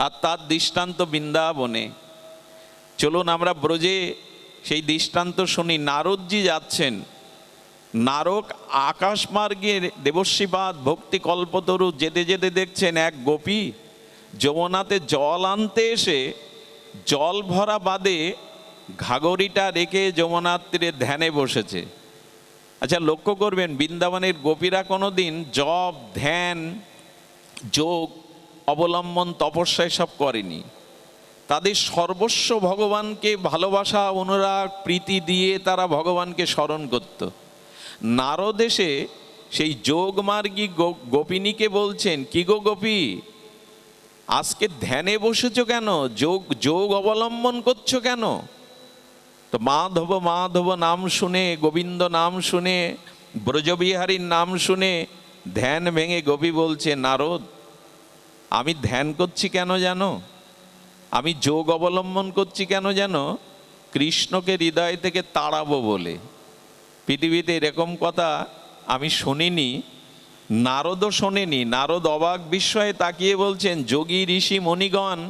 আর তার দৃষ্টান্ত বৃন্দাবনে। চলুন আমরা ব্রজে সেই দৃষ্টান্ত শুনি। নারদজি যাচ্ছেন, নারক আকাশমার্গে দেবশ্রীপাদ ভক্তি কল্পতরু যেতে যেতে দেখছেন এক গোপী যমুনাতে জল আনতে এসে জল ভরা বাদে ঘাগরিটা রেখে যমুনার তীরে ধ্যানে বসেছে। আচ্ছা, লক্ষ্য করবেন বৃন্দাবনের গোপীরা কোনোদিন জপ, ধ্যান, যোগ, অবলম্বন, তপস্যা এসব করেনি। তাদের সর্বস্ব ভগবানকে ভালোবাসা, অনুরাগ, প্রীতি দিয়ে তারা ভগবানকে স্মরণ করত। নারদ এসে সেই যোগমার্গী গোপিনীকে বলছেন, কি গো গোপী, আজকে ধ্যানে বসেছো কেন? যোগ অবলম্বন করছো কেন? তো মাধব মাধব নাম শুনে, গোবিন্দ নাম শুনে, ব্রজবিহারীর নাম শুনে ধ্যান ভেঙে গোপী বলছে, নারদ আমি ধ্যান করছি কেন জানো? আমি যোগ অবলম্বন করছি কেন জানো? কৃষ্ণকে হৃদয় থেকে তাড়াবো বলে। পৃথিবীতে এরকম কথা আমি শুনিনি, নারদও শোনেনি। নারদ অবাক বিস্ময়ে তাকিয়ে বলছেন, যোগী ঋষি মণিগণ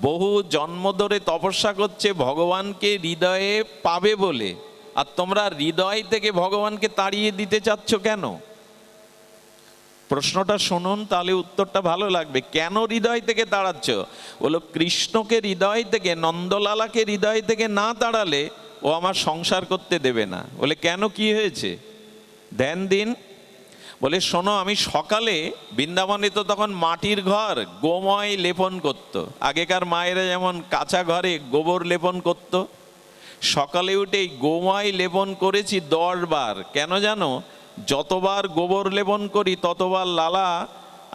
বহু জন্ম ধরে তপস্যা করছে ভগবানকে হৃদয়ে পাবে বলে, আর তোমরা হৃদয় থেকে ভগবানকে তাড়িয়ে দিতে চাচ্ছ কেন? প্রশ্নটা শুনুন, তাহলে উত্তরটা ভালো লাগবে। কেন হৃদয় থেকে তাড়াচ্ছ? বলো, কৃষ্ণকে হৃদয় থেকে, নন্দলালাকে হৃদয় থেকে না তাড়ালে ও আমার সংসার করতে দেবে না। বলে কেন, কি হয়েছে? ধ্যান দিন। বলে শোনো, আমি সকালে বৃন্দাবনে তো তখন মাটির ঘর, গোময় লেপন করত। আগেকার মায়েরা যেমন কাঁচা ঘরে গোবর লেপন করত, সকালে উঠেই গোময় লেপন করেছি 10 বার। কেন জানো? যতবার গোবর লেপন করি ততবার লালা,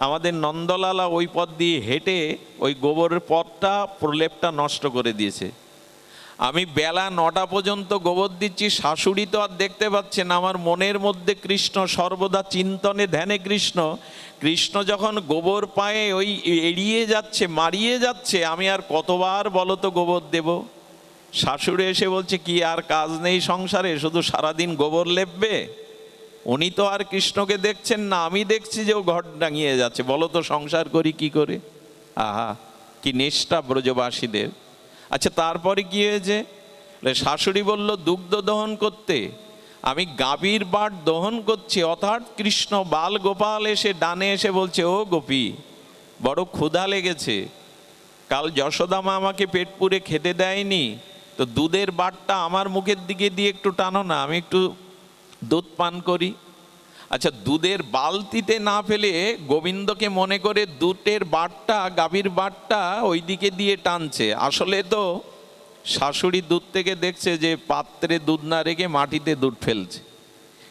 আমাদের নন্দলালা ওই পথ দিয়ে হেঁটে ওই গোবরের পথটা, প্রলেপটা নষ্ট করে দিয়েছে। আমি বেলা 9টা পর্যন্ত গোবর দিচ্ছি, শাশুড়ি তো আর দেখতে পাচ্ছে না। আমার মনের মধ্যে কৃষ্ণ, সর্বদা চিন্তনে ধ্যানে কৃষ্ণ। কৃষ্ণ যখন গোবর পায়ে ওই এড়িয়ে যাচ্ছে, মারিয়ে যাচ্ছে, আমি আর কতবার বলো তো গোবর দেব? শাশুড়ি এসে বলছে, কি আর কাজ নেই সংসারে, শুধু সারাদিন গোবর লেপবে? উনি তো আর কৃষ্ণকে দেখছেন না, আমি দেখছি যে ও ঘর ডাঙিয়ে যাচ্ছে, বলো তো সংসার করি কি করে? আহা, কি নিষ্ঠা ব্রজবাসীদের। আচ্ছা, তারপরে কি হয়েছে? শাশুড়ি বলল দুগ্ধ দহন করতে। আমি গাভীর বাট দহন করছি, অর্থাৎ কৃষ্ণ বাল গোপাল এসে ডানে এসে বলছে, ও গোপী, বড় ক্ষুধা লেগেছে, কাল যশোদা মা আমাকে পেট পুরে খেতে দেয়নি, তো দুধের বাটটা আমার মুখের দিকে দিয়ে একটু টানো না, আমি একটু দুধ পান করি। আচ্ছা, দুধের বালতিতে না ফেলে গোবিন্দকে মনে করে দুধের বাটটা, গাভীর বাটটা ওই দিকে দিয়ে টানছে। আসলে তো শাশুড়ি দুধ থেকে দেখছে যে পাত্রে দুধ না রেখে মাটিতে দুধ ফেলছে,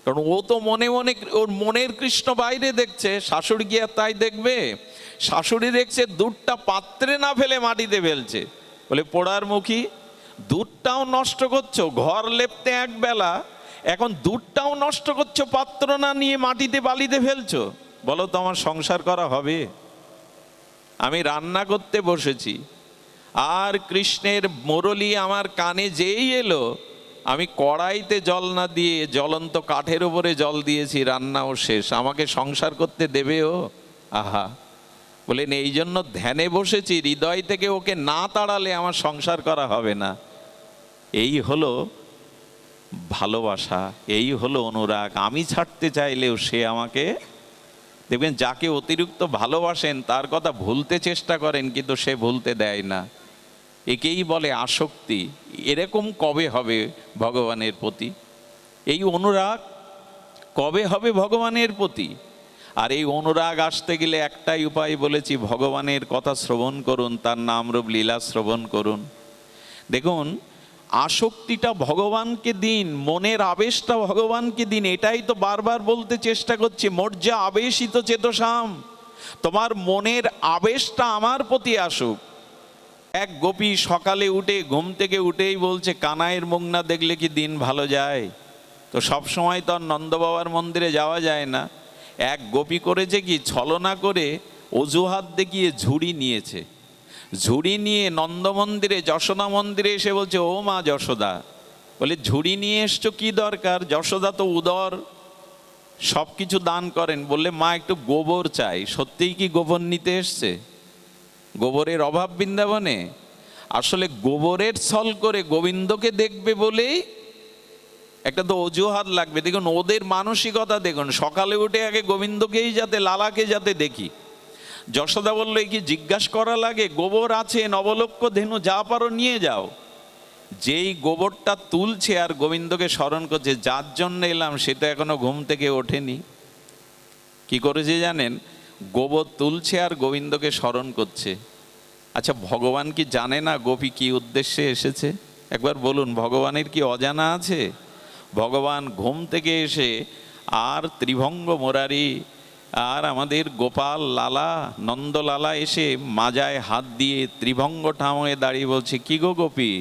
কারণ ও তো মনে মনে, ওর মনের কৃষ্ণ বাইরে দেখছে। শাশুড়ি গিয়ে তাই দেখবে? শাশুড়ি দেখছে দুধটা পাত্রে না ফেলে মাটিতে ফেলছে। বলে, পোড়ার মুখী, দুধটাও নষ্ট করছো, ঘর লেপতে একবেলা, এখন দুধটাও নষ্ট করছো, পাত্র না নিয়ে মাটিতে বালিতে ফেলছো। বলো তো আমার সংসার করা হবে? আমি রান্না করতে বসেছি, আর কৃষ্ণের মুরলী আমার কানে যেই এলো, আমি কড়াইতে জল না দিয়ে জ্বলন্ত কাঠের উপরে জল দিয়েছি, রান্নাও শেষ, আমাকে সংসার করতে দেবে ও? আহা, বলেন এই জন্য ধ্যানে বসেছি, হৃদয় থেকে ওকে না তাড়ালে আমার সংসার করা হবে না। এই হলো ভালোবাসা, এই হলো অনুরাগ। আমি ছাড়তে চাইলেও সে আমাকে, দেখবেন যাকে অতিরিক্ত ভালোবাসেন তার কথা ভুলতে চেষ্টা করেন, কিন্তু সে ভুলতে দেয় না। একেই বলে আসক্তি। এরকম কবে হবে ভগবানের প্রতি? এই অনুরাগ কবে হবে ভগবানের প্রতি? আর এই অনুরাগ আসতে গেলে একটাই উপায় বলেছি, ভগবানের কথা শ্রবণ করুন, তার নামরূপ লীলা শ্রবণ করুন। দেখুন, আসক্তিটা ভগবানকে দিন, মনের আবেশটা ভগবানকে দিন। এটাই তো বারবার বলতে চেষ্টা করছি, মর্যা আবেশিত চেতসাম, তোমার মনের আবেশটা আমার প্রতি আসুক। এক গোপী সকালে উঠে, ঘুম থেকে উঠেই বলছে, কানাইয়ের মুখ না দেখলে কি দিন ভালো যায়? তো সব সময় তো আর নন্দবাবার মন্দিরে যাওয়া যায় না। এক গোপী করেছে কি, ছলনা করে অজুহাত দেখিয়ে ঝুড়ি নিয়েছে। ঝুড়ি নিয়ে নন্দ মন্দিরে, যশোদা মন্দিরে এসে বলছে, ও মা যশোদা, বলে ঝুড়ি নিয়ে এসছো কি দরকার? যশোদা তো উদর, সব কিছু দান করেন। বললে, মা একটু গোবর চাই। সত্যিই কি গোবর নিতে এসছে? গোবরের অভাব বৃন্দাবনে? আসলে গোবরের ছল করে গোবিন্দকে দেখবে বলেই একটা তো অজুহাত লাগবে। দেখুন ওদের মানসিকতা দেখুন, সকালে উঠে আগে গোবিন্দকেই যাতে, লালাকে যাতে দেখি। যশোদা বললো কি জিজ্ঞাসা করা লাগে? গোবর আছে, নবলক্ষ ধেনু, যা পারো নিয়ে যাও। যেই গোবরটা তুলছে আর গোবিন্দকে স্মরণ করছে, যার জন্য এলাম সেটা এখনো ঘুম থেকে ওঠেনি। কি করেছে জানেন? গোবর তুলছে আর গোবিন্দকে স্মরণ করছে। আচ্ছা ভগবান কি জানে না গোপী কি উদ্দেশ্যে এসেছে? একবার বলুন, ভগবানের কি অজানা আছে? ভগবান ঘুম থেকে এসে আর ত্রিভঙ্গ মুরারি আর আমাদের গোপাল লালা, নন্দলালা এসে মাজায় হাত দিয়ে ত্রিভঙ্গ ঠামে দাঁড়িয়ে বলছে, কি গো গোপী?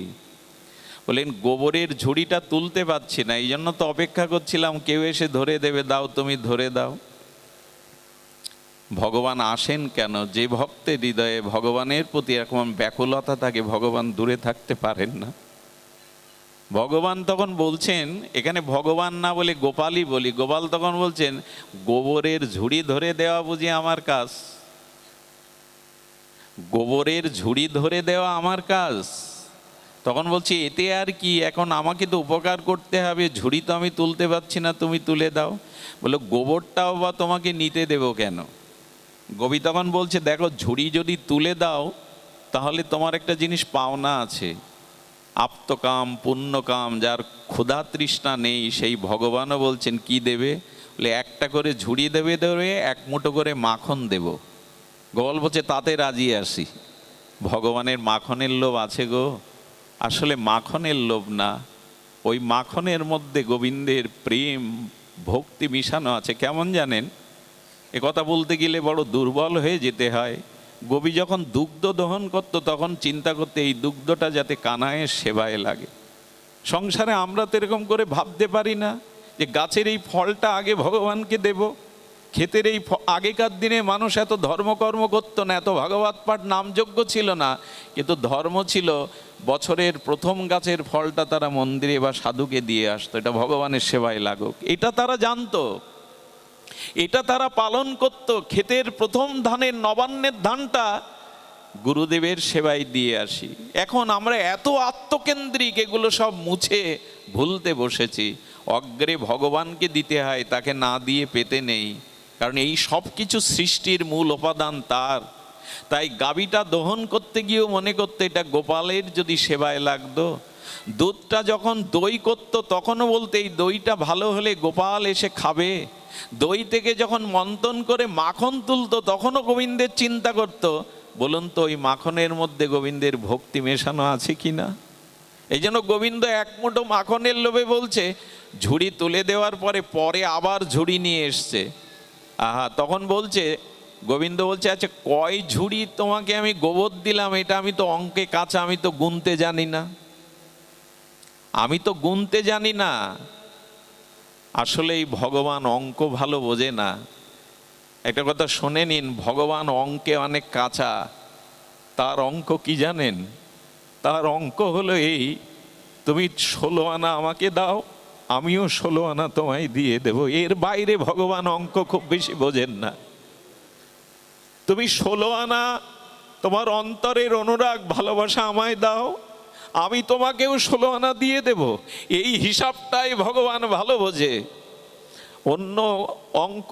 বলেন গোবরের ঝুড়িটা তুলতে পারছি না, এই জন্য তো অপেক্ষা করছিলাম কেউ এসে ধরে দেবে, দাও তুমি ধরে দাও। ভগবান আসেন কেন? যে ভক্তের হৃদয়ে ভগবানের প্রতি এরকম ব্যাকুলতা থাকে, ভগবান দূরে থাকতে পারেন না। ভগবান তখন বলছেন, এখানে ভগবান না বলে গোপালই বলি, গোপাল তখন বলছেন, গোবরের ঝুড়ি ধরে দেওয়া বুঝি আমার কাজ? গোবরের ঝুড়ি ধরে দেওয়া আমার কাজ? তখন বলছি এতে আর কি, এখন আমাকে তো উপকার করতে হবে, ঝুড়ি তো আমি তুলতে পারছি না, তুমি তুলে দাও। বলো গোবরটাও বা তোমাকে নিতে দেবো কেন? গোপী তখন বলছে, দেখো ঝুড়ি যদি তুলে দাও তাহলে তোমার একটা জিনিস পাওনা আছে, আপ্তকাম পুণ্যকাম, যার ক্ষুধা তৃষ্ণা নেই সেই ভগবানও বলছেন কি দেবে? বলে একটা করে ঝুড়ি দেবে, দেবে এক মুঠো করে মাখন দেব। গোপাল বলছে তাতে রাজি আসি। ভগবানের মাখনের লোভ আছে গো? আসলে মাখনের লোভ না, ওই মাখনের মধ্যে গোবিন্দের প্রেম ভক্তি মিশানো আছে। কেমন জানেন? এ কথা বলতে গেলে বড় দুর্বল হয়ে যেতে হয়। গোপী যখন দুগ্ধ দহন করত তখন চিন্তা করতে এই দুগ্ধটা যাতে কানায়ের সেবায় লাগে। সংসারে আমরা তো এরকম করে ভাবতে পারি না যে গাছের এই ফলটা আগে ভগবানকে দেব। ক্ষেতের এই আগেকার দিনে মানুষ এত ধর্মকর্ম করতো না, এত ভাগবত পাঠ নামযজ্ঞ ছিল না, কিন্তু ধর্ম ছিল বছরের প্রথম গাছের ফলটা তারা মন্দিরে বা সাধুকে দিয়ে আসতো, এটা ভগবানের সেবায় লাগুক। এটা তারা জানতো, এটা তারা পালন করত। ক্ষেতের প্রথম ধানের নবান্নের ধানটা গুরুদেবের সেবায় দিয়ে আসি। এখন আমরা এত আত্মকেন্দ্রিক, এগুলো সব মুছে ভুলতে বসেছি। অগ্রে ভগবানকে দিতে হয়, তাকে না দিয়ে পেতে নেই, কারণ এই সব কিছু সৃষ্টির মূল উপাদান তার। তাই গাভীটা দহন করতে গিয়েও মনে করতে এটা গোপালের যদি সেবায় লাগতো। দুধটা যখন দই করতো তখনও বলতে এই দইটা ভালো হলে গোপাল এসে খাবে। দই থেকে যখন মন্থন করে মাখন তুলতো তখনও গোবিন্দের চিন্তা করত। বলুন তো ওই মাখনের মধ্যে গোবিন্দের ভক্তি মেশানো আছে কি না? এই জন্য গোবিন্দ এক মুঠো মাখনের লোভে বলছে, ঝুড়ি তুলে দেওয়ার পরে আবার ঝুড়ি নিয়ে এসছে। তখন বলছে, গোবিন্দ বলছে, আচ্ছা কয় ঝুড়ি তোমাকে আমি গোবর দিলাম, এটা আমি তো অঙ্কে কাঁচা, আমি তো গুনতে জানি না, আমি তো গুনতে জানি না। আসলে এই ভগবান অঙ্ক ভালো বোঝে না। একটা কথা শুনে নিন, ভগবান অঙ্কে অনেক কাঁচা। তার অঙ্ক কি জানেন? তার অঙ্ক হলো এই, তুমি 16 আনা আমাকে দাও, আমিও 16 আনা তোমায় দিয়ে দেব। এর বাইরে ভগবান অঙ্ক খুব বেশি বোঝেন না। তুমি 16 আনা তোমার অন্তরের অনুরাগ ভালোবাসা আমায় দাও, আমি তোমাকেও 16 আনা দিয়ে দেব। এই হিসাবটাই ভগবান ভালো বোঝে। অন্য অঙ্ক,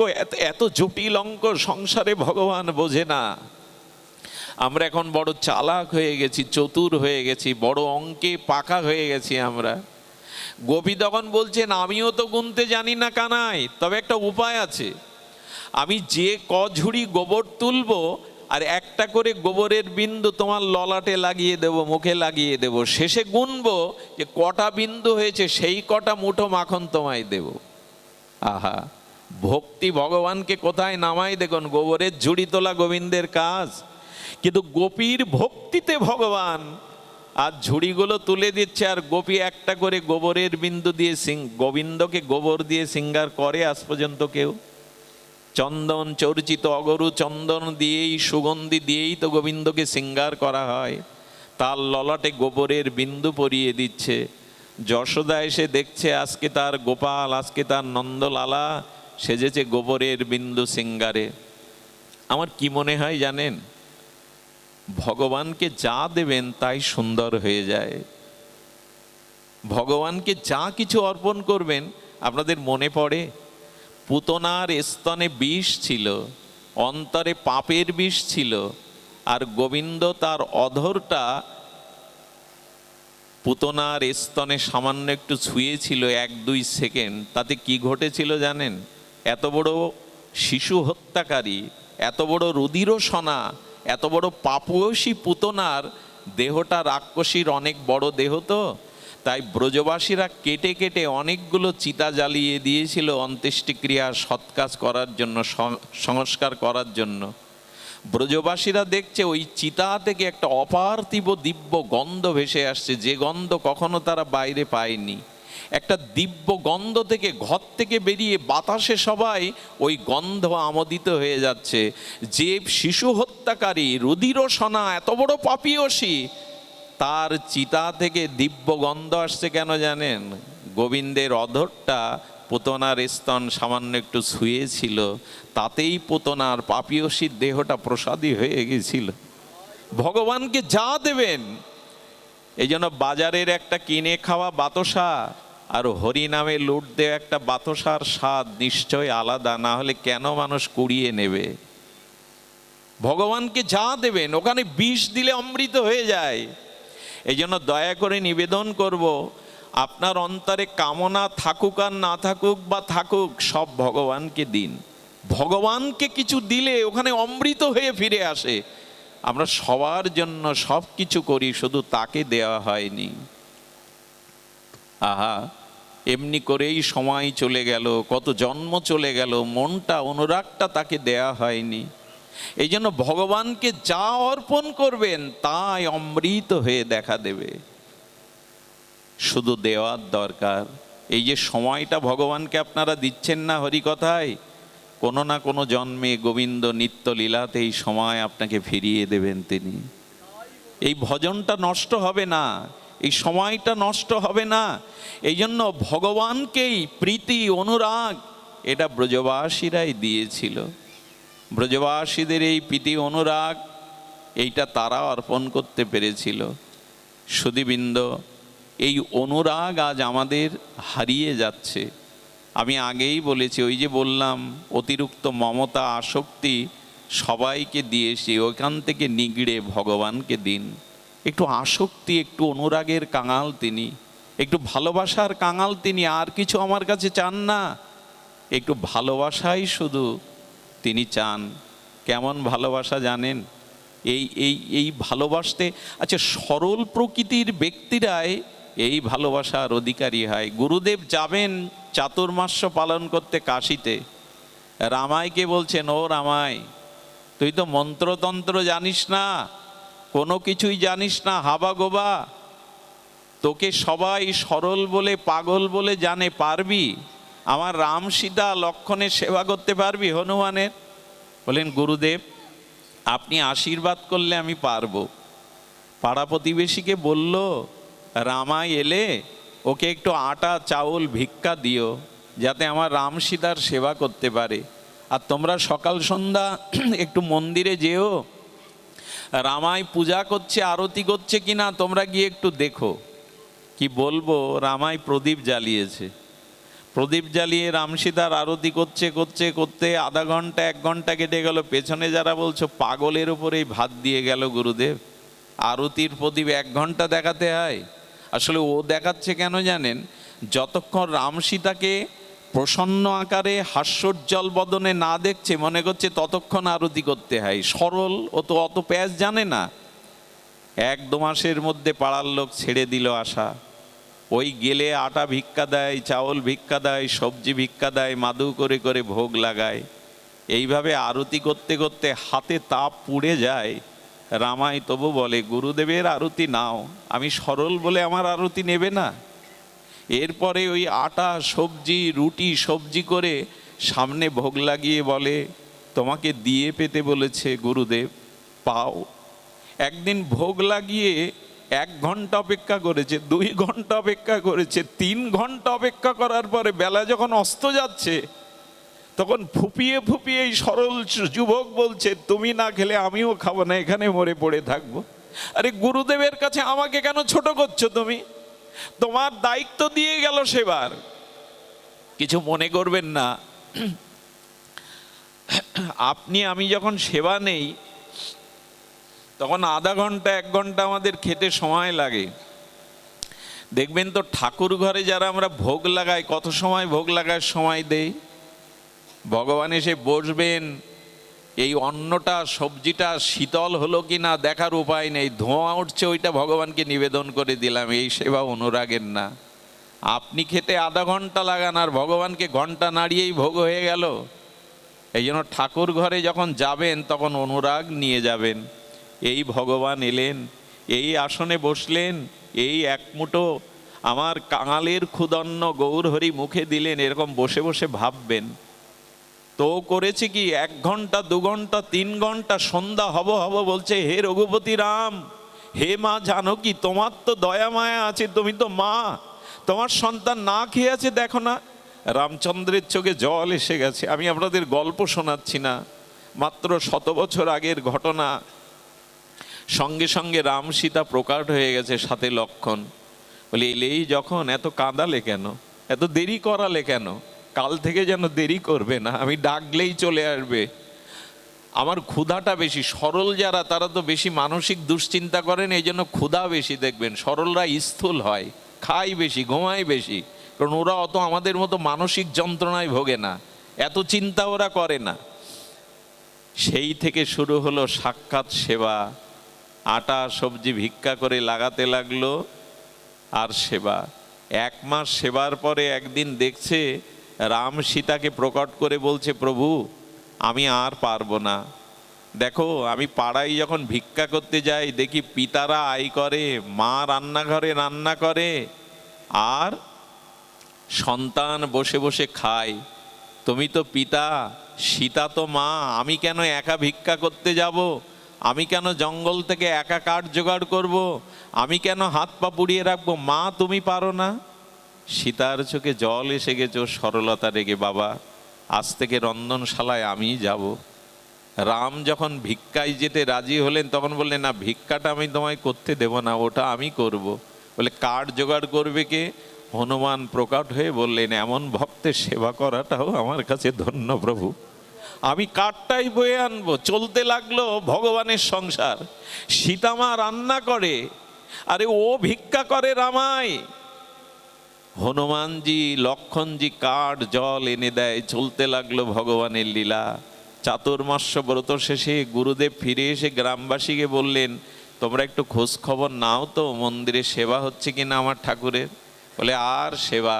এত জটিল অঙ্ক সংসারে ভগবান বোঝে না। আমরা এখন বড় চালাক হয়ে গেছি, চতুর হয়ে গেছি, বড় অঙ্কে পাকা হয়ে গেছি আমরা। গোপী তখন বলছেন, আমিও তো গুনতে জানি না কানাই, তবে একটা উপায় আছে। আমি যে ঝুড়ি গোবর তুলবো আর একটা করে গোবরের বিন্দু তোমার ললাটে লাগিয়ে দেব, মুখে লাগিয়ে দেব, শেষে গুনবো যে কটা বিন্দু হয়েছে, সেই কটা মুঠো মাখন তোমায় দেব। আহা, ভক্তি ভগবানকে কোথায় নামাই দেখুন। গোবরের ঝুড়ি তোলা গোবিন্দের কাজ, কিন্তু গোপীর ভক্তিতে ভগবান আর ঝুড়িগুলো তুলে দিচ্ছে, আর গোপী একটা করে গোবরের বিন্দু দিয়ে গোবিন্দকে গোবর দিয়ে সিঙ্গার করে আজ পর্যন্ত কেউ? চন্দন চর্চিত অগরু চন্দন দিয়েই, সুগন্ধি দিয়েই তো গোবিন্দকে সিঙ্গার করা হয়। তার ললাটে গোবরের বিন্দু পরিয়ে দিচ্ছে। যশোদা এসে দেখছে আজকে তার গোপাল, আজকে তার নন্দলালা সেজেছে গোবরের বিন্দু সিঙ্গারে। আমার কি মনে হয় জানেন? ভগবানকে যা দেবেন তাই সুন্দর হয়ে যায়। ভগবানকে যা কিছু অর্পণ করবেন, আপনাদের মনে পড়ে পুতনার স্তনে বিষ ছিল, অন্তরে পাপের বিষ ছিল, আর গোবিন্দ তার অধরটা পুতনার স্তনে সামান্য একটু ছুঁয়েছিল 1-2 সেকেন্ড। তাতে কি ঘটেছিল জানেন? এত বড় শিশু হত্যাকারী, এত বড় রুধিরসনা, এত বড় পাপয়সী পুতনার দেহটা রাক্ষসীর অনেক বড় দেহ তো, তাই ব্রজবাসীরা কেটে কেটে অনেকগুলো চিতা জ্বালিয়ে দিয়েছিল অন্ত্যেষ্টিক্রিয়া সৎকাজ করার জন্য, সংস্কার করার জন্য। ব্রজবাসীরা দেখছে ওই চিতা থেকে একটা অপার্থিব দিব্য গন্ধ ভেসে আসছে, যে গন্ধ কখনো তারা বাইরে পায়নি। একটা দিব্য গন্ধ থেকে ঘর থেকে বেরিয়ে বাতাসে সবাই ওই গন্ধ আমোদিত হয়ে যাচ্ছে। যে শিশু হত্যাকারী, রুধিরসনা, এত বড় পাপীয়সী, তার চিতা থেকে দিব্য গন্ধ আসছে কেন জানেন? গোবিন্দের অধরটা পুতনার স্তন সামান্য একটু ছুঁয়েছিল, তাতেই পুতনার পাপীয়সীর দেহটা প্রসাদী হয়ে গেছিল। ভগবানকে যা দেবেন, এই জন্য বাজারের একটা কিনে খাওয়া বাতাসা আর হরি নামে লুট দেওয়া একটা বাতাসার স্বাদ নিশ্চয় আলাদা, না হলে কেন মানুষ কুড়িয়ে নেবে? ভগবানকে যা দেবেন ওখানে বিষ দিলে অমৃত হয়ে যায়। এই জন্য দয়া করে নিবেদন করব, আপনার অন্তরে কামনা থাকুক আর না থাকুক বা থাকুক, সব ভগবানকে দিন। ভগবানকে কিছু দিলে ওখানে অমৃত হয়ে ফিরে আসে। আমরা সবার জন্য সব কিছু করি, শুধু তাকে দেওয়া হয়নি। আহা, এমনি করেই সময় চলে গেল, কত জন্ম চলে গেল, মনটা, অনুরাগটা তাকে দেয়া হয়নি। এই জন্য ভগবানকে যা অর্পণ করবেন তাই অমৃত হয়ে দেখা দেবে। শুধু দেওয়ার দরকার। এই যে সময়টা ভগবানকে আপনারা দিচ্ছেন না হরিকথায়, কোনো না কোনো জন্মে গোবিন্দ নিত্য লীলাতে এই সময় আপনাকে ফিরিয়ে দেবেন তিনি। এই ভজনটা নষ্ট হবে না, এই সময়টা নষ্ট হবে না। এই জন্য ভগবানকেই প্রীতি অনুরাগ এটা ব্রজবাসীরাই দিয়েছিল। ব্রজবাসীদের এই প্রীতি অনুরাগ এইটা তারা অর্পণ করতে পেরেছিল। সুধীবৃন্দ, এই অনুরাগ আজ আমাদের হারিয়ে যাচ্ছে। আমি আগেই বলেছি, ওই যে বললাম অতিরিক্ত মমতা আসক্তি সবাইকে দিয়েছি, ওইখান থেকে নিগড়ে ভগবানকে দিন। একটু আসক্তি, একটু অনুরাগের কাঙাল তিনি, একটু ভালোবাসার কাঙাল তিনি, আর কিছু আমার কাছে চান না। একটু ভালোবাসাই শুধু তিনি চান। কেমন ভালোবাসা জানেন? এই ভালোবাসতে, আচ্ছা, সরল প্রকৃতির ব্যক্তিরাই এই ভালোবাসার অধিকারী হয়। গুরুদেব যাবেন চাতুর্মাস্য পালন করতে কাশীতে, রামাইকে বলছেন, ও রামাই, তুই তো মন্ত্রতন্ত্র জানিস না, কোনো কিছুই জানিস না, হাবা গোবা, তোকে সবাই সরল বলে, পাগল বলে জানে, পারবি আমার রাম সীতা লক্ষণের সেবা করতে পারবি হনুমানের? বলেন, গুরুদেব আপনি আশীর্বাদ করলে আমি পারবো। পাড়া প্রতিবেশীকে বলল, রামাই এলে ওকে একটু আটা চাউল ভিক্ষা দিও, যাতে আমার রাম সীতার সেবা করতে পারে। আর তোমরা সকাল সন্ধ্যা একটু মন্দিরে যেও, রামাই পূজা করছে, আরতি করছে কিনা তোমরা গিয়ে একটু দেখো। কি বলবো, রামাই প্রদীপ জ্বালিয়েছে। প্রদীপ জ্বালিয়ে রাম সীতার আরতি করতে করতে আধা ঘন্টা 1 ঘন্টা কেটে গেল। পেছনে যারা বলছো পাগলের উপরেই ভাত দিয়ে গেল গুরুদেব, আরতির প্রদীপ 1 ঘন্টা দেখাতে হয়? আসলে ও দেখাচ্ছে কেন জানেন? যতক্ষণ রাম সীতাকে প্রসন্ন আকারে হাস্যোজ্জ্বল বদনে না দেখছে, মনে করছে ততক্ষণ আরতি করতে হয়। সরল, ও তো অত প্যাঁচ জানে না। 1-2 মাসের মধ্যে পাড়ার লোক ছেড়ে দিল আশা। ওই গেলে আটা ভিক্ষা দেয়, চাউল ভিক্ষা দেয়, সবজি ভিক্ষা দেয়, মাদু করে করে ভোগ লাগায়। এইভাবে আরতি করতে করতে হাতে তাপ পুড়ে যায়। রামাই তবু বলে, গুরুদেবের আরতি নাও, আমি সরল বলে আমার আরতি নেবে না? এরপরে ওই আটা সবজি, রুটি সবজি করে সামনে ভোগ লাগিয়ে বলে, তোমাকে দিয়ে পেতে বলেছে গুরুদেব, পাও। একদিন ভোগ লাগিয়ে 1 ঘন্টা অপেক্ষা করেছে, 2 ঘন্টা অপেক্ষা করেছে, 3 ঘন্টা অপেক্ষা করার পরে বেলা যখন অস্ত যাচ্ছে, তখন ফুপিয়ে ফুপিয়ে এই সরল যুবক বলছে, তুমি না খেলে আমিও খাবো না, এখানে মরে পড়ে থাকবো। আরে গুরুদেবের কাছে আমাকে কেন ছোট করছো তুমি? তোমার দায়িত্ব দিয়ে গেল সেবার। কিছু মনে করবেন না, আপনি আমি যখন সেবা নেই তখন আধা ঘন্টা 1 ঘন্টা আমাদের খেতে সময় লাগে। দেখবেন তো ঠাকুর ঘরে যারা আমরা ভোগ লাগাই, কত সময় ভোগ লাগার সময় দেই। ভগবান এসে বসবেন, এই অন্নটা সবজিটা শীতল হলো কি না দেখার উপায় নেই, ধোঁয়া উঠছে ওইটা ভগবানকে নিবেদন করে দিলাম, এই সেবা অনুরাগের না। আপনি খেতে আধা ঘন্টা লাগান আর ভগবানকে ঘন্টা নাড়িয়েই ভোগ হয়ে গেল। এই জন্য ঠাকুর ঘরে যখন যাবেন তখন অনুরাগ নিয়ে যাবেন। এই ভগবান এলেন, এই আসনে বসলেন, এই এক মুঠো আমার কাঙালের ক্ষুদন্ন গৌরহরি মুখে দিলেন, এরকম বসে বসে ভাববেন। তো করেছে কি 1 ঘন্টা 2 ঘন্টা 3 ঘন্টা, সন্ধ্যা হব হব বলছে, হে রঘুপতি রাম, হে মা জানকী, তোমার তো দয়া মায়া আছে, তুমি তো মা, তোমার সন্তান না খেয়ে আছে দেখো না। রামচন্দ্রের চোখে জল এসে গেছে। আমি আপনাদের গল্প শোনাচ্ছি না, মাত্র 100 বছর আগের ঘটনা। সঙ্গে সঙ্গে রাম সীতা প্রকাট হয়ে গেছে, সাথে লক্ষণ। বলে এলেই যখন এত কাঁদালে কেন, এত দেরি করালে কেন? কাল থেকে যেন দেরি করবে না, আমি ডাকলেই চলে আসবে। আমার ক্ষুধাটা বেশি। সরল যারা তারা তো বেশি মানসিক দুশ্চিন্তা করেন, এই জন্য ক্ষুধা বেশি। দেখবেন সরলরা স্থূল হয়, খায় বেশি, ঘুমায় বেশি, কারণ ওরা অত আমাদের মতো মানসিক যন্ত্রণায় ভোগে না, এত চিন্তা ওরা করে না। সেই থেকে শুরু হলো সাক্ষাৎ সেবা। আটা সবজি ভিক্ষা করে লাগাতে লাগলো আর সেবা। 1 মাস সেবার পরে একদিন দেখছে রাম সীতাকে প্রকট করে বলছে, প্রভু আমি আর পারবো না। দেখো আমি পাড়ায় যখন ভিক্ষা করতে যাই দেখি পিতারা আয় করে, মা রান্নাঘরে রান্না করে, আর সন্তান বসে বসে খায়। তুমি তো পিতা, সীতা তো মা, আমি কেন একা ভিক্ষা করতে যাব? আমি কেন জঙ্গল থেকে একা কাঠ জোগাড় করব? আমি কেন হাত পা পুড়িয়ে রাখবো? মা তুমি পারো না? সীতার চোখে জল এসে গেছে ওর সরলতা রেগে, বাবা আজ থেকে রন্ধনশালায় আমি যাব। রাম যখন ভিক্ষায় যেতে রাজি হলেন তখন বললেন, না ভিক্ষাটা আমি তোমায় করতে দেব না, ওটা আমি করব। বলে কাঠ জোগাড় করবে কে? হনুমান প্রকট হয়ে বললেন, এমন ভক্তের সেবা করাটাও আমার কাছে ধন্য প্রভু, আমি কাঠটাই বয়ে আনবো। চলতে লাগলো ভগবানের সংসার। সীতামা রান্না করে, আরে ও ভিক্ষা করে রামায়। হনুমানজি লক্ষণজি কাঠ জল এনে দেয়, চলতে লাগলো ভগবানের লীলা। চাতুর্মাস্য ব্রত শেষে গুরুদেব ফিরে এসে গ্রামবাসীকে বললেন, তোমরা একটু খোঁজ খবর নাও তো মন্দিরে সেবা হচ্ছে কিনা আমার ঠাকুরের। বলে আর সেবা?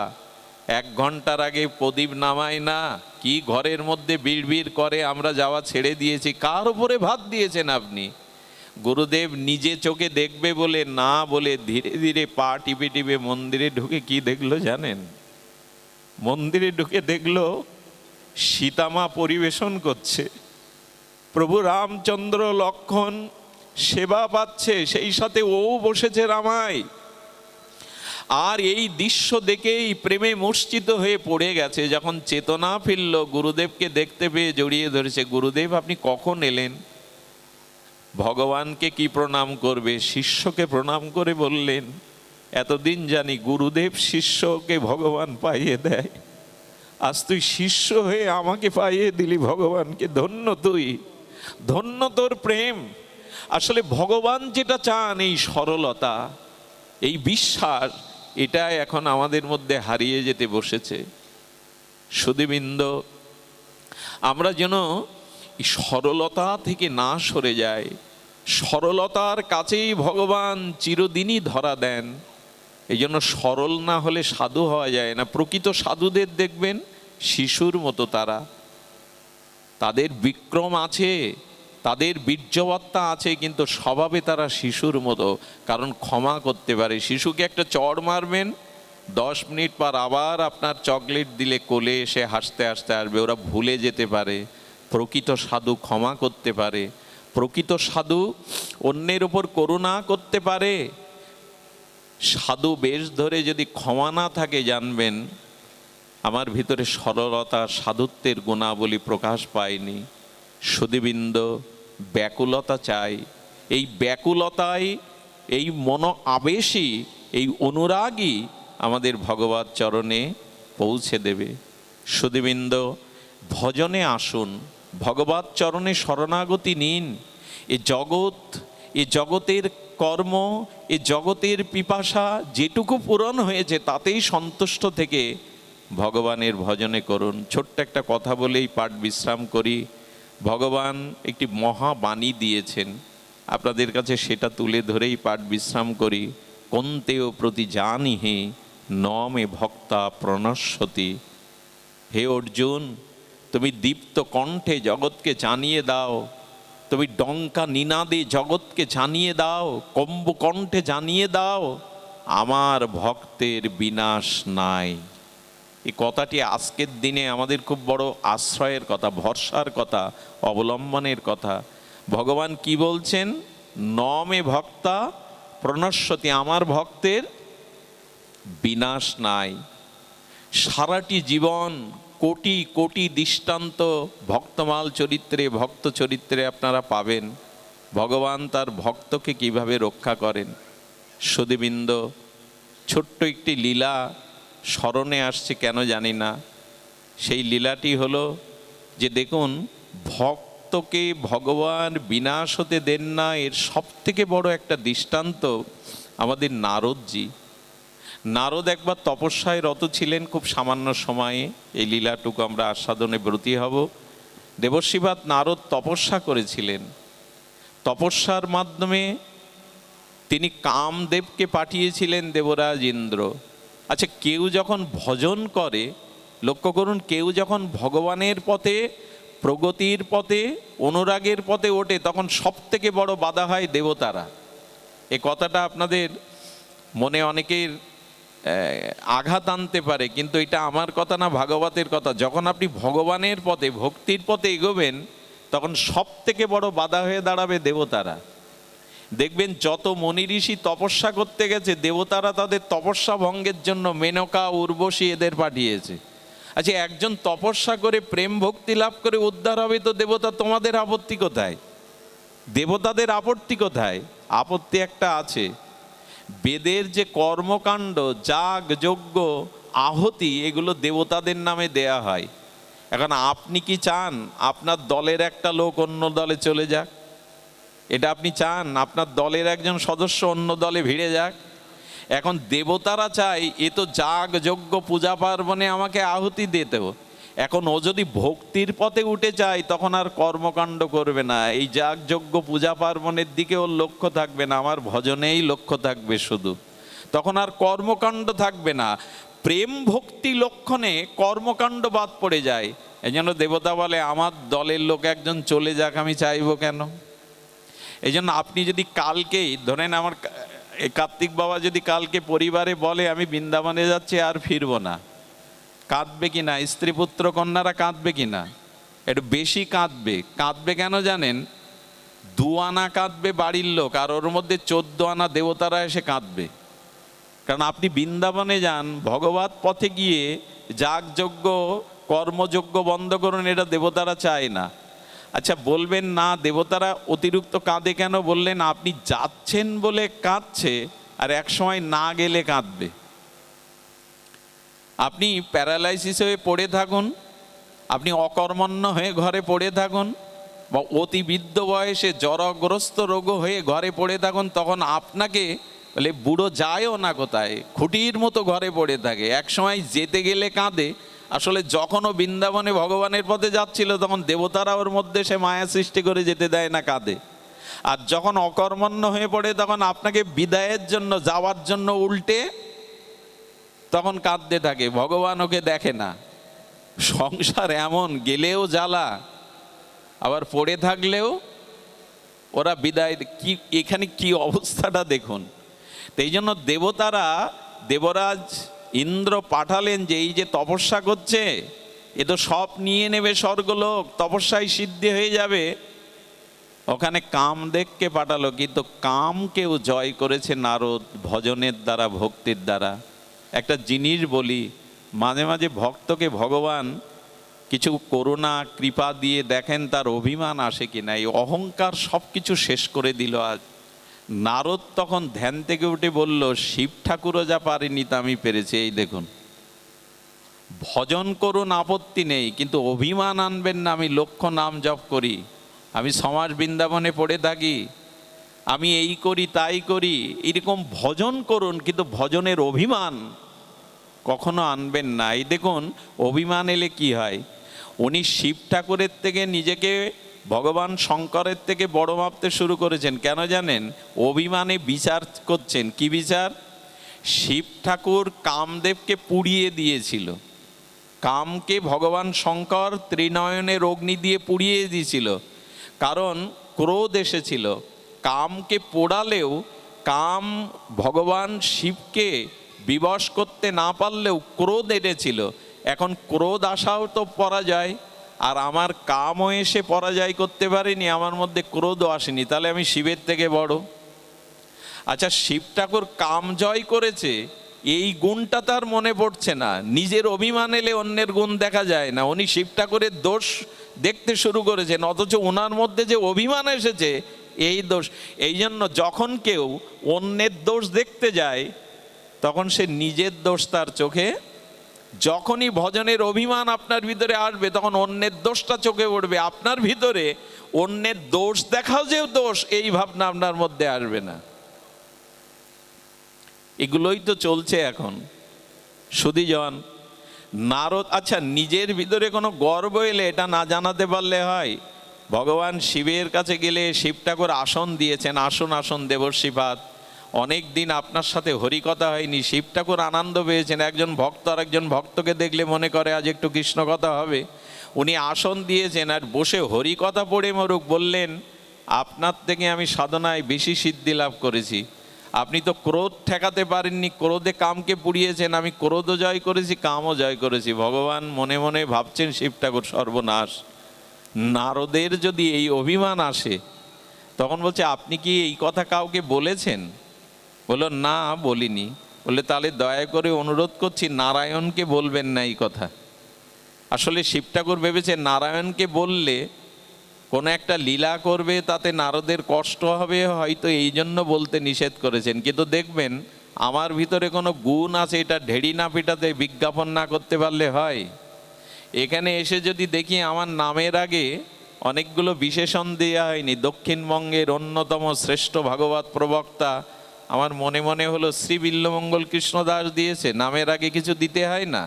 1 ঘন্টার আগে প্রদীপ নামায় না, কি ঘরের মধ্যে বিড়বিড় করে, আমরা যাওয়া ছেড়ে দিয়েছি। কার উপরে ভাত দিয়েছেন আপনি? গুরুদেব নিজে চোখে দেখবে বলে না বলে ধীরে ধীরে পা টিপে টিপে মন্দিরে ঢুকে কি দেখলো জানেন? মন্দিরে ঢুকে দেখলো সীতামা পরিবেশন করছে, প্রভু রামচন্দ্র লক্ষণ সেবা পাচ্ছে, সেই সাথে ও বসেছে রামায়। আর এই দৃশ্য দেখেই প্রেমে মূর্ছিত হয়ে পড়ে গেছে। যখন চেতনা ফিরল গুরুদেবকে দেখতে পেয়ে জড়িয়ে ধরেছে, গুরুদেব আপনি কখন এলেন? ভগবানকে কি প্রণাম করবে? শিষ্যকে প্রণাম করে বললেন, এতদিন জানি গুরুদেব শিষ্যকে ভগবান পাইয়ে দেয়, আজ তুই শিষ্য হয়ে আমাকে পাইয়ে দিলি ভগবানকে। ধন্য তুই, ধন্য তোর প্রেম। আসলে ভগবান যেটা চান, এই সরলতা, এই বিশ্বাস, এটা এখন আমাদের মধ্যে হারিয়ে যেতে বসেছে। সুধীবৃন্দ, আমরা যেন এই সরলতা থেকে না সরে যায়। সরলতার কাছেই ভগবান চিরদিনই ধরা দেন। এই জন্য সরল না হলে সাধু হওয়া যায় না। প্রকৃত সাধুদের দেখবেন শিশুর মতো তারা, তাদের বিক্রম আছে, তাদের বীর্যবত্তা আছে, কিন্তু স্বভাবে তারা শিশুর মতো। কারণ ক্ষমা করতে পারে। শিশুকে একটা চড় মারবেন, 10 মিনিট পর আবার আপনার চকলেট দিলে কোলে এসে হাসতে হাসতে আসবে, ওরা ভুলে যেতে পারে। প্রকৃত সাধু ক্ষমা করতে পারে, প্রকৃত সাধু অন্যের উপর করুণা করতে পারে। সাধু বেশ ধরে যদি ক্ষমা না থাকে, জানবেন আমার ভিতরে সরলতা সাধুত্বের গুণাবলী প্রকাশ পায়নি। সুধীবৃন্দ, ব্যাকুলতা চাই। এই ব্যাকুলতায়, এই মন আবেশই, এই অনুরাগই আমাদের ভগবত চরণে পৌঁছে দেবে। সুধীবৃন্দ, ভজনে আসুন, ভগবত চরণে শরণাগতি নিন। এ জগতের কর্ম, এ জগতের পিপাসা যেটুকু পূরণ হয়েছে তাতেই সন্তুষ্ট থেকে ভগবানের ভজনে করুন। ছোট্ট একটা কথা বলেই পাঠ বিশ্রাম করি। ভগবান একটি মহাবাণী দিয়েছেন, আপনাদের কাছে সেটা তুলে ধরেই পাঠ বিশ্রাম করি। কন্তেয় প্রতি জানিহে ন মে ভক্তা প্রণশ্যতি। হে অর্জুন, তুমি দীপ্ত কণ্ঠে জগৎকে জানিয়ে দাও, তুমি ডঙ্কা নিনাদে জগৎকে জানিয়ে দাও, কম্ব কণ্ঠে জানিয়ে দাও, আমার ভক্তের বিনাশ নাই। এই কথাটি আজকের দিনে আমাদের খুব বড় আশ্রয়ের কথা, ভরসার কথা, অবলম্বনের কথা। ভগবান কি বলছেন? নমে ভক্তা প্রণশ্যতি, আমার ভক্তের বিনাশ নাই। সারাটি জীবন কোটি কোটি দৃষ্টান্ত ভক্তমাল চরিত্রে, ভক্ত চরিত্রে আপনারা পাবেন ভগবান তার ভক্তকে কিভাবে রক্ষা করেন। সুধীবৃন্দ, ছোট্ট একটি লীলা স্মরণে আসছে, কেন জানি না। সেই লীলাটি হলো যে দেখুন, ভক্তকে ভগবান বিনাশ হতে দেন না, এর সব থেকে বড় একটা দৃষ্টান্ত আমাদের নারদজি। নারদ একবার তপস্যায় রত ছিলেন খুব সামান্য সময়ে, এই লীলাটুকু আমরা আস্বাদনে ব্রতী হব। দেবর্ষিপাদ নারদ তপস্যা করেছিলেন, তপস্যার মাধ্যমে তিনি কামদেবকে পাঠিয়েছিলেন দেবরাজ ইন্দ্র। আচ্ছা, কেউ যখন ভজন করে, লক্ষ্য করুন, কেউ যখন ভগবানের পথে, প্রগতির পথে, অনুরাগের পথে ওঠে, তখন সব থেকে বড় বাধা হয় দেবতারা। এ কথাটা আপনাদের মনে অনেকের আঘাত আনতে পারে, কিন্তু এটা আমার কথা না, ভাগবতের কথা। যখন আপনি ভগবানের পথে, ভক্তির পথে এগোবেন, তখন সব থেকে বড় বাধা হয়ে দাঁড়াবে দেবতারা। দেখবেন যত মনি ঋষি তপস্যা করতে গেছে, দেবতারা তাদের তপস্যা ভঙ্গের জন্য মেনকা, উর্বশী এদের পাঠিয়েছে। আচ্ছা, একজন তপস্যা করে প্রেম ভক্তি লাভ করে উদ্ধার হবে, তো দেবতা তোমাদের আপত্তি কোথায়? দেবতাদের আপত্তি কোথায়? আপত্তি একটা আছে, বেদের যে কর্মকাণ্ড, যাগ, যজ্ঞ, আহুতি, এগুলো দেবতাদের নামে দেয়া হয়। এখন আপনি কি চান আপনার দলের একটা লোক অন্য দলে চলে যাক? এটা আপনি চান আপনার দলের একজন সদস্য অন্য দলে ভিড়ে যাক? এখন দেবতারা চায় এ তো যাগ, যজ্ঞ, পূজা পার্বণে আমাকে আহুতি দিতে। এখন ও যদি ভক্তির পথে উঠে যায়, তখন আর কর্মকাণ্ড করবে না, এই যাগ, যজ্ঞ, পূজা পার্বণের দিকে ওর লক্ষ্য থাকবে না, আমার ভজনেই লক্ষ্য থাকবে শুধু। তখন আর কর্মকাণ্ড থাকবে না। প্রেম ভক্তি লক্ষণে কর্মকাণ্ড বাদ পড়ে যায়। এই জন্য দেবতা বলে আমার দলের লোক একজন চলে যাক, আমি চাইবো কেন? এই জন্য আপনি যদি কালকেই ধরেন, আমার কার্তিক বাবা যদি কালকে পরিবারে বলে আমি বৃন্দাবনে যাচ্ছি আর ফিরবো না, কাঁদবে কি না? স্ত্রী পুত্র কন্যারা কাঁদবে কি না? একটু বেশি কাঁদবে। কাঁদবে কেন জানেন? 2 আনা কাঁদবে বাড়ির লোক, আর ওর মধ্যে 14 আনা দেবতারা এসে কাঁদবে। কারণ আপনি বৃন্দাবনে যান, ভগবত পথে গিয়ে যাগযজ্ঞ, কর্মযজ্ঞ বন্ধ করুন, এটা দেবতারা চায় না। আচ্ছা, বলবেন না দেবতারা অতিরিক্ত কাঁদে কেন? বললেন আপনি যাচ্ছেন বলে কাঁদছে, আর এক সময় না গেলে কাঁদবে। আপনি প্যারালাইসিস হয়ে পড়ে থাকুন, আপনি অকর্মণ্য হয়ে ঘরে পড়ে থাকুন, বা অতি বৃদ্ধ বয়সে জরগ্রস্ত রোগ হয়ে ঘরে পড়ে থাকুন, তখন আপনাকে বলে বুড়ো যায়ও না কোথায়, খুঁটির মতো ঘরে পড়ে থাকে। এক সময় যেতে গেলে কাঁদে। আসলে যখনও বৃন্দাবনে ভগবানের পথে যাচ্ছিল, তখন দেবতারা ওর মধ্যে সে মায়া সৃষ্টি করে যেতে দেয় না, কাঁদে। আর যখন অকর্মণ্য হয়ে পড়ে, তখন আপনাকে বিদায়ের জন্য, যাওয়ার জন্য উল্টে তখন কাঁদতে থাকে। ভগবান ওকে দেখে না। সংসার এমন, গেলেও জ্বালা, আবার পড়ে থাকলেও ওরা বিদায়। কি এখানে কি অবস্থাটা দেখুন। তো এই জন্য দেবতারা, দেবরাজ ইন্দ্র পাঠালেন যে এই যে তপস্যা করছে, এ তো সব নিয়ে নেবে স্বর্গলোক, তপস্যায় সিদ্ধি হয়ে যাবে। ওখানে কামদেবকে পাঠালো, কিন্তু কামকেও জয় করেছে নারদ ভজনের দ্বারা, ভক্তির দ্বারা। একটা জিনিস বলি, মাঝে মাঝে ভক্তকে ভগবান কিছু করুণা কৃপা দিয়ে দেখেন তার অভিমান আসে কিনা। এই অহংকার সব কিছু শেষ করে দিল আজ। নারদ তখন ধ্যান থেকে উঠে বলল, শিব ঠাকুরও যা পারেনি তা আমি পেরেছি। এই দেখুন, ভজন করুন আপত্তি নেই, কিন্তু অভিমান আনবেন না। আমি লক্ষ নাম জপ করি, আমি সমাজ বৃন্দাবনে পড়ে থাকি, আমি এই করি তাই করি, এরকম ভজন করুন, কিন্তু ভজনের অভিমান কখনো আনবেন না। এই দেখুন, অভিমান এলে কি হয়। উনি শিব ঠাকুরের থেকে নিজেকে ভগবান শঙ্করের থেকে বড় ভাবতে শুরু করেছেন। কেন জানেন? অভিমানে বিচার করছেন। কি বিচার? শিব ঠাকুর কামদেবকে পুড়িয়ে দিয়েছিল, কামকে ভগবান শঙ্কর ত্রিনয়নের অগ্নি দিয়ে পুড়িয়ে দিয়েছিল, কারণ ক্রোধ এসেছিল। কামকে পোড়ালেও কাম ভগবান শিবকে বিবশ করতে না পারলেও ক্রোধ এনেছিল। এখন ক্রোধ আসাও তো পরাজয়, আর আমার কামও এসে পরাজয় করতে পারেনি, আমার মধ্যে ক্রোধও আসেনি, তাহলে আমি শিবের থেকে বড়। আচ্ছা, শিব ঠাকুর কাম জয় করেছে, এই গুণটা তার মনে পড়ছে না। নিজের অভিমান এলে অন্যের গুণ দেখা যায় না। উনি শিব ঠাকুরের দোষ দেখতে শুরু করেছেন, অথচ ওনার মধ্যে যে অভিমান এসেছে এই দোষ। এই জন্য যখন কেউ অন্যের দোষ দেখতে যায় তখন সে নিজের দোষ তার চোখে, যখনই ভজনের অভিমান আপনার ভিতরে আসবে তখন অন্যের দোষটা চোখে পড়বে। আপনার ভিতরে অন্যের দোষ দেখাও যে দোষ, এই ভাবনা আপনার মধ্যে আসবে না। এগুলোই তো চলছে এখন। সুধীজন, নারদ, আচ্ছা নিজের ভিতরে কোনো গর্ব এলে এটা না জানাতে পারলে হয়? ভগবান শিবের কাছে গেলে শিব ঠাকুর আসন দিয়েছেন, আসন আসন দেবর্ষিপাত। অনেক দিন আপনার সাথে হরিকথা হয়নি, শিব ঠাকুর আনন্দ পেয়েছেন। একজন ভক্ত আর একজন ভক্তকে দেখলে মনে করে আজ একটু কৃষ্ণ কথা হবে, উনি আসন দিয়েছেন আর বসে হরিকথা পড়ে মরুক। বললেন, আপনার থেকে আমি সাধনায় বেশি সিদ্ধি লাভ করেছি, আপনি তো ক্রোধ ঠেকাতে পারেননি, ক্রোধে কামকে পুড়িয়েছেন, আমি ক্রোধও জয় করেছি, কামও জয় করেছি। ভগবান মনে মনে ভাবছেন শিব ঠাকুর সর্বনাশ। নারদের যদি এই অভিমান আসে তখন বলছে, আপনি কি এই কথা কাউকে বলেছেন? বললো, না বলিনি। বললে, তাহলে দয়া করে অনুরোধ করছি নারায়ণকে বলবেন না এই কথা। আসলে শিব ঠাকুর ভেবেছে নারায়ণকে বললে কোনো একটা লীলা করবে, তাতে নারদের কষ্ট হবে, হয়তো এই জন্য বলতে নিষেধ করেছেন। কিন্তু দেখবেন আমার ভিতরে কোনো গুণ আছে, এটা ঢেড়ি না পিটাতে বিজ্ঞাপন না করতে পারলে হয়? এখানে এসে যদি দেখি আমার নামের আগে অনেকগুলো বিশেষণ দেওয়া হয়নি, দক্ষিণবঙ্গের অন্যতম শ্রেষ্ঠ ভাগবত প্রবক্তা, আমার মনে মনে হলো শ্রী বিল্লমঙ্গল কৃষ্ণদাস দিয়েছে, নামের আগে কিছু দিতে হয় না?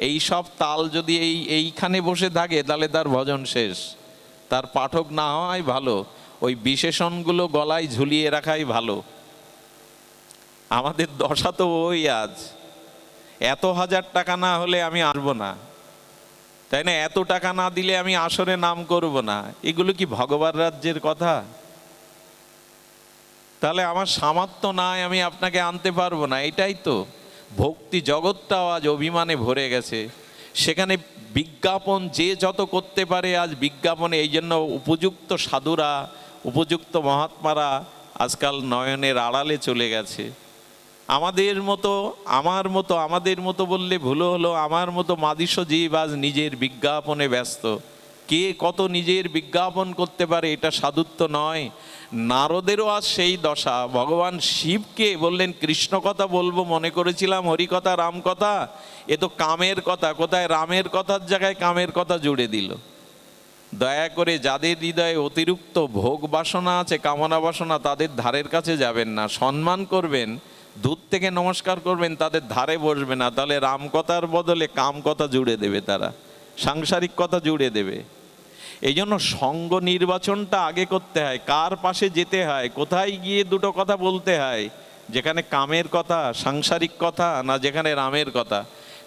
এই সব তাল যদি এইখানে বসে থাকে তাহলে তার ভজন শেষ, তার পাঠক না হয় ভালো, ওই বিশেষণগুলো গলায় ঝুলিয়ে রাখাই ভালো। আমাদের দশা তো ওই, আজ এত হাজার টাকা না হলে আমি আসবো না, তাই না? এত টাকা না দিলে আমি আসরে নাম করব না। এগুলো কি ভগবান রাজ্যের কথা? তাহলে আমার সামর্থ্য নাই, আমি আপনাকে আনতে পারবো না। এটাই তো ভক্তি জগৎটাও আজ অভিমানে ভরে গেছে। সেখানে বিজ্ঞাপন যে যত করতে পারে আজ বিজ্ঞাপনে, এই জন্য উপযুক্ত সাধুরা, উপযুক্ত মহাত্মারা আজকাল নয়নের আড়ালে চলে গেছে। আমাদের মতো আমাদের মতো বললে ভুল হলো, আমার মতো মাদিস জীব আজ নিজের বিজ্ঞাপনে ব্যস্ত। কে কত নিজের বিজ্ঞাপন করতে পারে, এটা সাধুত্ব নয়। নারদেরও আজ সেই দশা। ভগবান শিবকে বললেন, কৃষ্ণ কথা বলবো মনে করেছিলাম, হরিকথা রাম কথা, এ তো কামের কথা। কোথায় রামের কথার জায়গায় কামের কথা জুড়ে দিল। দয়া করে যাদের হৃদয়ে অতিরিক্ত ভোগ বাসনা আছে, কামনা বাসনা, তাদের ধারের কাছে যাবেন না। সম্মান করবেন, দূর থেকে নমস্কার করবেন, তাদের ধারে বসবে না। তাহলে রাম কথার বদলে কাম কথা জুড়ে দেবে, তারা সাংসারিক কথা জুড়ে দেবে। এই জন্য সঙ্গ নির্বাচনটা আগে করতে হয়, কার পাশে যেতে হয়, কোথায় গিয়ে দুটো কথা বলতে হয়, যেখানে কামের কথা সাংসারিক কথা, না যেখানে রামের কথা।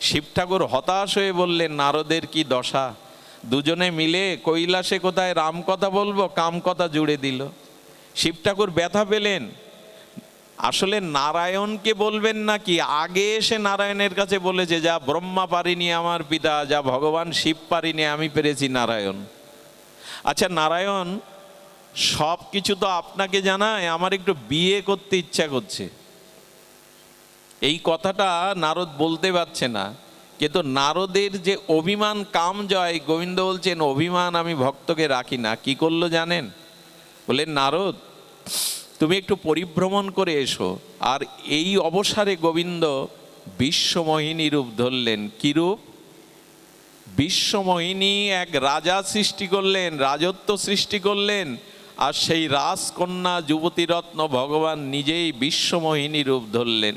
শিব ঠাকুর হতাশ হয়ে বললেন, নারদের কি দশা, দুজনে মিলে কৈলাসে কোথায় রাম কথা বলবো, কাম কথা জুড়ে দিল। শিব ঠাকুর ব্যথা পেলেন। আসলে নারায়ণকে বলবেন নাকি, আগে এসে নারায়ণের কাছে বলেছে, যা ব্রহ্মা পারিনি আমার পিতা, যা ভগবান শিব পারিনি আমি পেরেছি নারায়ণ। আচ্ছা নারায়ণ সব কিছু তো আপনাকে জানায়, আমার একটু বিয়ে করতে ইচ্ছা করছে। এই কথাটা নারদ বলতে পারছে না, কিন্তু নারদের যে অভিমান কাম জয়, গোবিন্দ বলছেন অভিমান আমি ভক্তকে রাখি না। কি করলো জানেন? বললেন নারদ তুমি একটু পরিভ্রমণ করে এসো। আর এই অবসরে গোবিন্দ বিশ্বমোহিনী রূপ ধরলেন। কি রূপ? বিশ্বমোহিনী এক রাজা সৃষ্টি করলেন, রাজত্ব সৃষ্টি করলেন। আর সেই রাজকন্যা যুবতী রত্ন ভগবান নিজেই বিশ্বমোহিনী রূপ ধরলেন।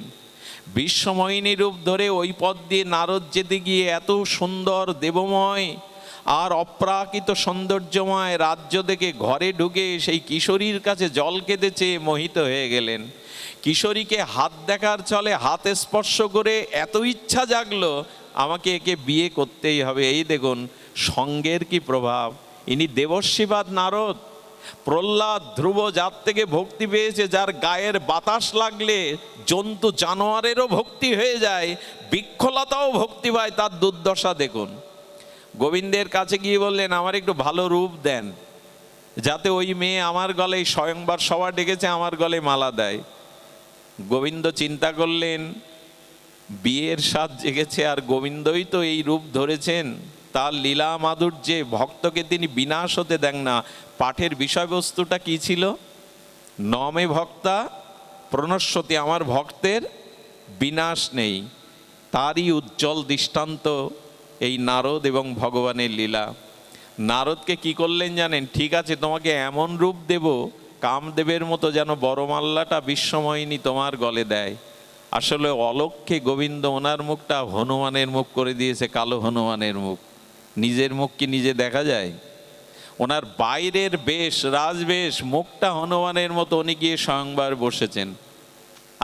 বিশ্বমোহিনী রূপ ধরে ওই পথ দিয়ে নারদ যেতে গিয়ে এত সুন্দর দেবময় আর অপ্রাকৃত সৌন্দর্যময় রাজ্য দেখে ঘরে ঢুকে সেই কিশোরীর কাছে জল কেঁদে চেয়ে মোহিত হয়ে গেলেন। কিশোরীকে হাত দেখার চলে হাত স্পর্শ করে এত ইচ্ছা জাগলো আমাকে একে বিয়ে করতেই হবে। এই দেখুন সঙ্গের কি প্রভাব। ইনি দেবর্ষিবাদ নারদ। প্রহ্লাদ ধ্রুব যার থেকে ভক্তি পেয়েছে, যার গায়ের বাতাস লাগলে জন্তু জানোয়ারেরও ভক্তি হয়ে যায়, বৃক্ষলতাও ভক্তি পায়, তার দুর্দশা দেখুন। গোবিন্দের কাছে গিয়ে বললেন আমার একটু ভালো রূপ দেন, যাতে ওই মেয়ে আমার গলায় স্বয়ংবার সভা ডেকেছে আমার গলায় মালা দেয়। গোবিন্দ চিন্তা করলেন বিয়ের স্বাদ জেগেছে, আর গোবিন্দই তো এই রূপ ধরেছেন। তার লীলা মাধুর্যে ভক্তকে তিনি বিনাশ হতে দেন না। পাঠের বিষয়বস্তুটা কি ছিল? নমে ভক্তা প্রণশ্যতি, আমার ভক্তের বিনাশ নেই। তারই উজ্জ্বল দৃষ্টান্ত এই নারদ এবং ভগবানের লীলা। নারদকে কি করলেন জানেন? ঠিক আছে তোমাকে এমন রূপ দেব কামদেবের মতো যেন বড়মাল্লাটা বিশ্বময়িনী তোমার গলে দেয়। আসলে অলক্ষ্যে গোবিন্দ ওনার মুখটা হনুমানের মুখ করে দিয়েছে, কালো হনুমানের মুখ। নিজের মুখ কি নিজে দেখা যায়? ওনার বাইরের বেশ রাজবেশ, মুখটা হনুমানের মতো, উনি গিয়ে স্বয়ংবার বসেছেন।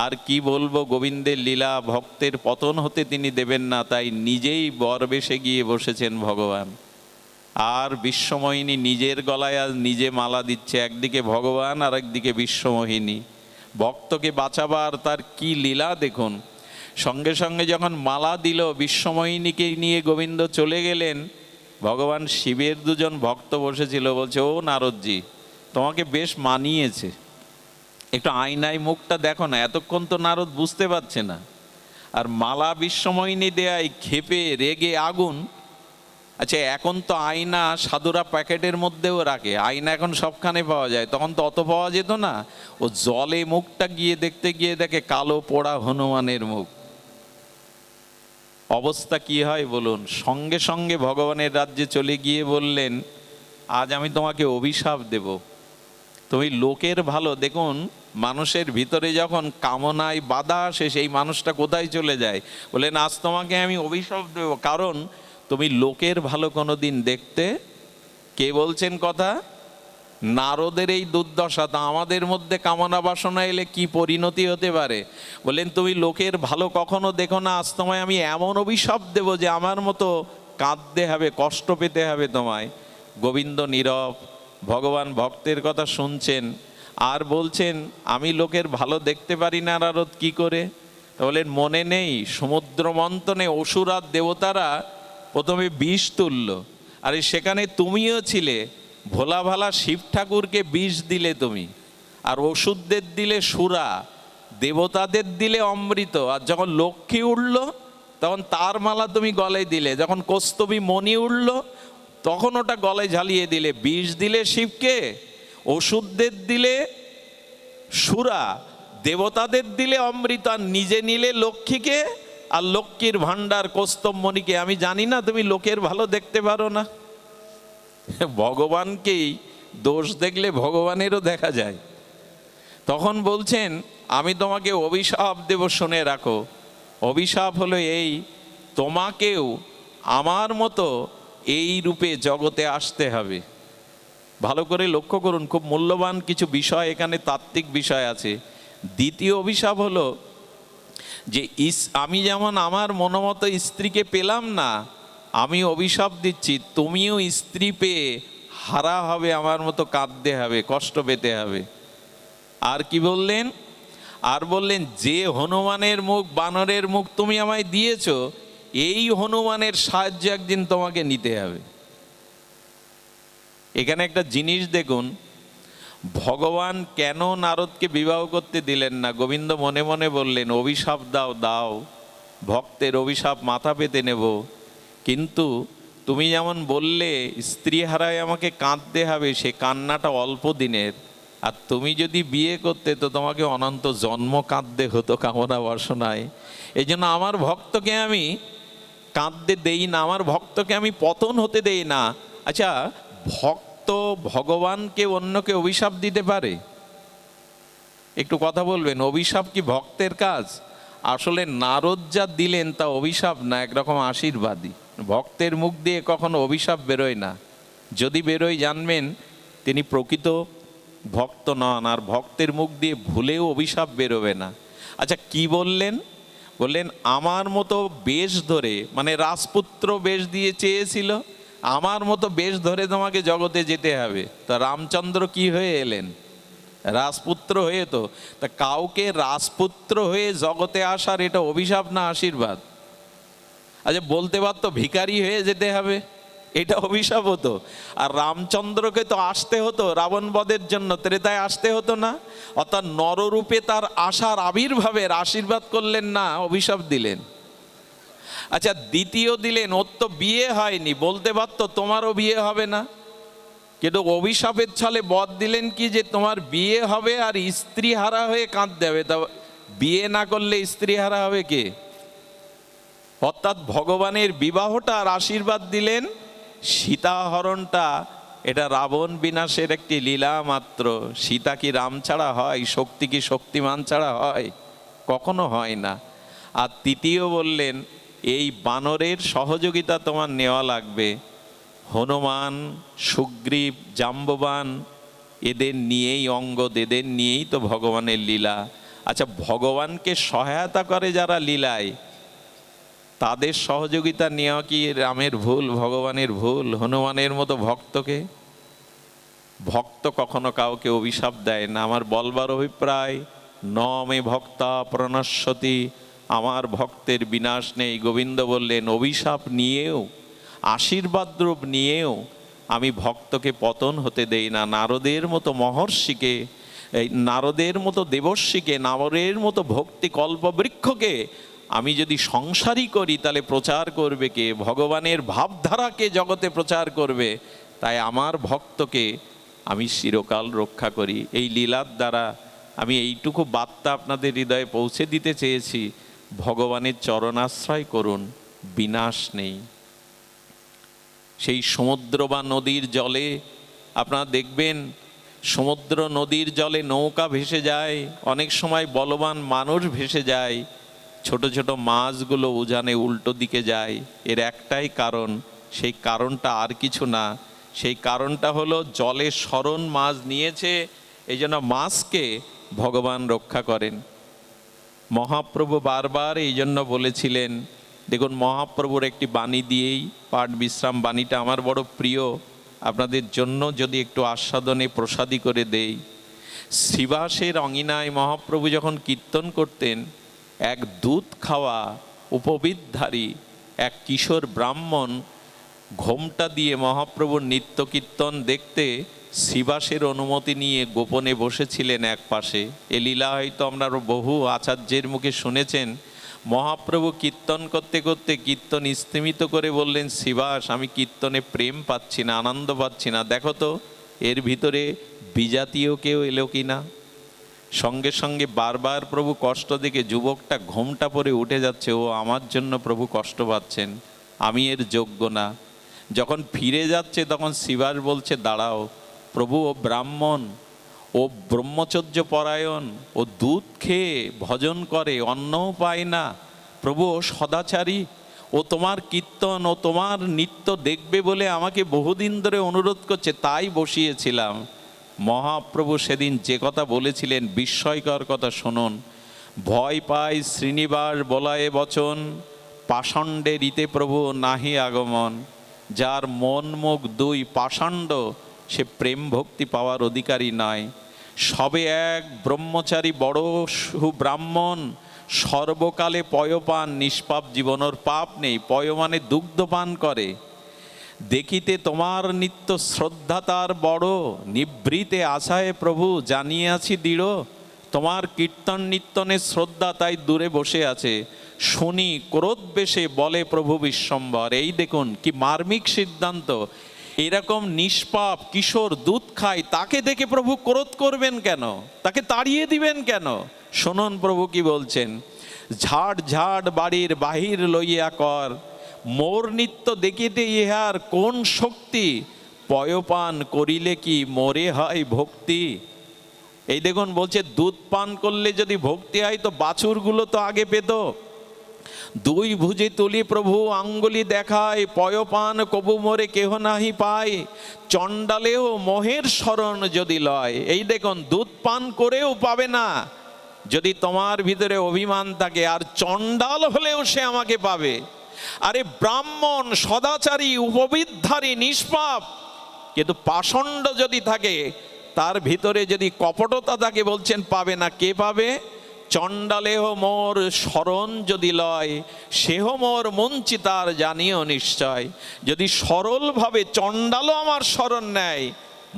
আর কি বলবো, গোবিন্দের লীলা, ভক্তের পতন হতে তিনি দেবেন না, তাই নিজেই বরবেশে গিয়ে বসেছেন ভগবান। আর বিশ্বমোহিনী নিজের গলায় আজ নিজে মালা দিচ্ছে, একদিকে ভগবান আর একদিকে বিশ্বমোহিনী। ভক্তকে বাঁচাবার তার কি লীলা দেখুন। সঙ্গে সঙ্গে যখন মালা দিল, বিশ্বমোহিনীকে নিয়ে গোবিন্দ চলে গেলেন। ভগবান শিবের দুজন ভক্ত বসেছিল, বলছে ও নারদজি তোমাকে বেশ মানিয়েছে, একটু আয়নায় মুখটা দেখো না। এতক্ষণ তো নারদ বুঝতে পারছে না। আর মালা বিশ্বমোহিনী দেয়ায় ক্ষেপে রেগে আগুন। আচ্ছা এখন তো আয়না সাধুরা প্যাকেটের মধ্যেও রাখে, আয়না এখন সবখানে পাওয়া যায়, তখন তো অত পাওয়া যেত না। ও জলে মুখটা গিয়ে দেখতে গিয়ে দেখে কালো পোড়া হনুমানের মুখ। অবস্থা কি হয় বলুন? সঙ্গে সঙ্গে ভগবানের রাজ্যে চলে গিয়ে বললেন আজ আমি তোমাকে অভিশাপ দেব। তুমি লোকের ভালো, দেখুন মানুষের ভিতরে যখন কামনায় বাধা আসে সেই মানুষটা কোথায় চলে যায়। বললেন আজ তোমাকে আমি অভিশাপ দেব, কারণ তুমি লোকের ভালো কোনোদিন দেখতে। কে বলছেন কথা? নারদের এই দুর্দশা, তা আমাদের মধ্যে কামনা বাসনা এলে কি পরিণতি হতে পারে। বললেন তুমি লোকের ভালো কখনো দেখো না, আজ তোমায় আমি এমন অভিশাপ দেব যে আমার মতো কাঁদতে হবে, কষ্ট পেতে হবে তোমায়। গোবিন্দ নীরব, ভগবান ভক্তের কথা শুনছেন আর বলছেন আমি লোকের ভালো দেখতে পারি না নারদ কি করে। বললেন মনে নেই সমুদ্র মন্থনে অসুর আর দেবতারা প্রথমে বিষ তুলল, আরে সেখানে তুমিও ছিলে। ভোলা ভালা শিব ঠাকুরকে বিষ দিলে তুমি, আর ওষুধদের দিলে সুরা, দেবতাদের দিলে অমৃত। আর যখন লক্ষ্মী উঠল তখন তার মালা তুমি গলায় দিলে, যখন কৌস্তবী মণি উঠল তখন ওটা গলায় ঝালিয়ে দিলে। বিষ দিলে শিবকে, ওষুধদের দিলে সুরা, দেবতাদের দিলে অমৃত, আর নিজে নিলে লক্ষ্মীকে আর লক্ষ্মীর ভাণ্ডার কৌস্তব মণিকে। আমি জানি না তুমি লোকের ভালো দেখতে পারো না। ভগবানকেই দোষ দেখলে ভগবানেরও দেখা যায়। তখন বলছেন আমি তোমাকে অভিশাপ দেব, শুনে রাখো। অভিশাপ হলো এই, তোমাকেও আমার মতো এই রূপে জগতে আসতে হবে। ভালো করে লক্ষ্য করুন, খুব মূল্যবান কিছু বিষয় এখানে, তাত্ত্বিক বিষয় আছে। দ্বিতীয় অভিশাপ হলো যে আমি যেমন আমার মনোমতো স্ত্রীকে পেলাম না, আমি অভিশাপ দিচ্ছি তুমিও স্ত্রী পেয়ে হারা হবে, আমার মতো কাঁদতে হবে, কষ্ট পেতে হবে। আর কি বললেন? আর বললেন যে হনুমানের মুখ, বানরের মুখ তুমি আমায় দিয়েছ, এই হনুমানের সাহায্য একদিন তোমাকে নিতে হবে। এখানে একটা জিনিস দেখুন, ভগবান কেন নারদকে বিবাহ করতে দিলেন না? গোবিন্দ মনে মনে বললেন অভিশাপ দাও দাও, ভক্তের অভিশাপ মাথা পেতে নেব। কিন্তু তুমি যেমন বললে স্ত্রী হারায় আমাকে কাঁদতে হবে, সে কান্নাটা অল্প দিনের। আর তুমি যদি বিয়ে করতে তো তোমাকে অনন্ত জন্ম কাঁদতে হতো কামনা বাসনায়। এই জন্য আমার ভক্তকে আমি কাঁদতে দেই না, আমার ভক্তকে আমি পতন হতে দেই না। আচ্ছা, ভক্ত ভগবানকে অন্যকে অভিশাপ দিতে পারে? একটু কথা বলবেন, অভিশাপ কি ভক্তের কাজ? আসলে নারদ যা দিলেন তা অভিশাপ না, একরকম আশীর্বাদই। ভক্তের মুখ দিয়ে কখনো অভিশাপ বেরোয় না। যদি বেরোয় জানবেন তিনি প্রকৃত ভক্ত নন, আর ভক্তের মুখ দিয়ে ভুলেও অভিশাপ বেরোবে না। আচ্ছা, কি বললেন? বললেন আমার মতো বেশ ধরে, মানে রাজপুত্র বেশ দিয়ে চেয়েছিল, আমার মতো বেশ ধরে তোমাকে জগতে যেতে হবে। তা রামচন্দ্র কি হয়ে এলেন? রাজপুত্র হয়ে। তো তা কাউকে রাজপুত্র হয়ে জগতে আসার এটা অভিশাপ না আশীর্বাদ? আচ্ছা, বলতে পারতো ভিখারি হয়ে যেতে হবে, এটা অভিশাপ হতো? আর রামচন্দ্রকে তো আসতে হতো রাবণ বধের জন্য, ত্রেতায় আসতে হতো না? অর্থাৎ নররূপে তার আসার আবির্ভাবের আশীর্বাদ করলেন না, অভিশাপ দিলেন। আচ্ছা, দ্বিতীয় দিলেন ওর তো বিয়ে হয়নি, বলতে পারতো তোমারও বিয়ে হবে না, কিন্তু অভিশাপের ছলে বধ দিলেন কি যে তোমার বিয়ে হবে আর স্ত্রী হারা হয়ে কাঁদতে হবে। তা বিয়ে না করলে স্ত্রী হারা হবে কে? অর্থাৎ ভগবানের বিবাহটা আর আশীর্বাদ দিলেন, সীতাহরণটা এটা রাবণ বিনাশের একটি লীলা মাত্র। সীতা কি রাম ছাড়া হয়? শক্তি কি শক্তিমান ছাড়া হয়? কখনো হয় না। আর তৃতীয় বললেন এই বানরের সহযোগিতা তোমার নেওয়া লাগবে। হনুমান, সুগ্রীব, জাম্ববান এদের নিয়েই অঙ্গদ, এদের নিয়েই তো ভগবানের লীলা। আচ্ছা, ভগবানকে সহায়তা করে যারা লীলায়, তাদের সহযোগিতা নেওয়া কি রামের ভুল, ভগবানের ভুল? হনুমানের মতো ভক্তকে, ভক্ত কখনো কাউকে অভিশাপ দেয় না। আমার বলবার অভিপ্রায়, ন মে ভক্তা প্রণশ্যতি, আমার ভক্তের বিনাশ নেই। গোবিন্দ বললেন অভিশাপ নিয়েও, আশীর্বাদ রূপ নিয়েও আমি ভক্তকে পতন হতে দেই না। নারদের মতো মহর্ষিকে, এই নারদের মতো দেবর্ষিকে, নারদের মতো ভক্তি কল্পবৃক্ষকে আমি যদি সংসারী করি তাহলে প্রচার করবে কে? ভগবানের ভাবধারাকে জগতে প্রচার করবে। তাই আমার ভক্তকে আমি চিরকাল রক্ষা করি। এই লীলার দ্বারা আমি এইটুকু বার্তা আপনাদের হৃদয়ে পৌঁছে দিতে চেয়েছি, ভগবানের চরণাশ্রয় করুন, বিনাশ নেই। সেই সমুদ্র বা নদীর জলে আপনারা দেখবেন, সমুদ্র নদীর জলে নৌকা ভেসে যায়, অনেক সময় বলবান মানুষ ভেসে যায়, ছোট ছোট মাছগুলো উজানে উল্টো দিকে যায়। এর একটাই কারণ, সেই কারণটা আর কিছু না, সেই কারণটা হলো জলে শরণ মাছ নিয়েছে, এই জন্য মাছকে ভগবান রক্ষা করেন। মহাপ্রভু বারবার এই জন্য বলেছিলেন, দেখুন মহাপ্রভুর একটি বাণী দিয়েই পাঠ বিশ্রাম, বাণীটা আমার বড় প্রিয়, আপনাদের জন্য যদি একটু আস্বাদনে প্রসাদী করে দেই। শ্রীবাসের অঙ্গিনায় মহাপ্রভু যখন কীর্তন করতেন, এক দুধ খাওয়া উপবিদধারী এক কিশোর ব্রাহ্মণ ঘোমটা দিয়ে মহাপ্রভুর নিত্য কীর্তন দেখতে শ্রীবাসের অনুমতি নিয়ে গোপনে বসেছিলেন এক পাশে। এ লীলা হয়তো আমরা বহু আচার্যের মুখে শুনেছেন। মহাপ্রভু কীর্তন করতে করতে কীর্তন স্থিমিত করে বললেন, শ্রীবাস, আমি কীর্তনে প্রেম পাচ্ছি না, আনন্দ পাচ্ছি না, দেখো তো এর ভিতরে বিজাতীয় কেউ এলো কি না। সঙ্গে সঙ্গে বারবার প্রভু কষ্ট দেখে যুবকটা ঘোমটা পরে উঠে যাচ্ছে, ও আমার জন্য প্রভু কষ্ট পাচ্ছেন, আমি এর যোগ্য না। যখন ফিরে যাচ্ছে তখন শ্রীবাস বলছে, দাঁড়াও প্রভু, ও ব্রাহ্মণ, ও ব্রহ্মচর্য পরায়ণ, ও দুধ খেয়ে ভজন করে, অন্নও পায় না, প্রভু ও সদাচারী, ও তোমার কীর্তন ও তোমার নিত্য দেখবে বলে আমাকে বহুদিন ধরে অনুরোধ করছে, তাই বসিয়েছিলাম। মহাপ্রভু সেদিন যে কথা বলেছিলেন, বিস্ময়কর কথা শুনুন। ভয় পায় শ্রীনিবাস বলায়ে বচন, পাষণ্ডে রীতে প্রভু নাহি আগমন। যার মন মুখ দুই পাষণ্ড, সে প্রেম ভক্তি পাওয়ার অধিকারী নয়। সবে এক ব্রহ্মচারী বড় সুব্রাহ্মণ, সর্বকালে পয়পান, নিষ্পাপ জীবনের পাপ নেই, পয় মানে দুগ্ধ পান করে। দেখিতে তোমার নিত্য শ্রদ্ধা তার বড়, নিবৃতে আশায় প্রভু জানিয়াছি দৃঢ়। তোমার কীর্তন নিত্যনের শ্রদ্ধা তাই দূরে বসে আছে, শুনি ক্রোধ বেশে বলে প্রভু বিশ্বম্বর। এই দেখুন কি মার্মিক সিদ্ধান্ত। এরকম নিষ্পাপ কিশোর দুধ খায়, তাকে দেখে প্রভু ক্রোধ করবেন কেন? তাকে তাড়িয়ে দিবেন কেন? শুনুন প্রভু কি বলছেন, ঝাড় ঝাড় বাড়ির বাহির লইয়া কর, মোর নিত্য দেখিতে ইহার কোন শক্তি, পয়পান করিলে কি মোরে হয় ভক্তি। এই দেখুন বলছে দুধ পান করলে যদি ভক্তি হয় তো বাছুরগুলো তো আগে পেত। দুই ভুজে তুলি প্রভু আঙ্গুলি দেখায়, পয়পান কবু মোরে কেহ নাহি পায়, চণ্ডালেও মোহের শরণ যদি লয়। এই দেখুন দুধ পান করেও পাবে না যদি তোমার ভিতরে অভিমান থাকে, আর চণ্ডাল হলেও সে আমাকে পাবে। আরে ব্রাহ্মণ সদাচারী উপবিধারী নিষ্পাপ, কিন্তু পাষণ্ড যদি থাকে, তার ভিতরে যদি কপটতা থাকে, বলছেন পাবে না। কে পাবে? চণ্ডালেহ মোর শরণ যদি লয়, সেহ মোর মঞ্চিতার জানিও নিশ্চয়। যদি সরলভাবে চণ্ডালও আমার শরণ নেয়,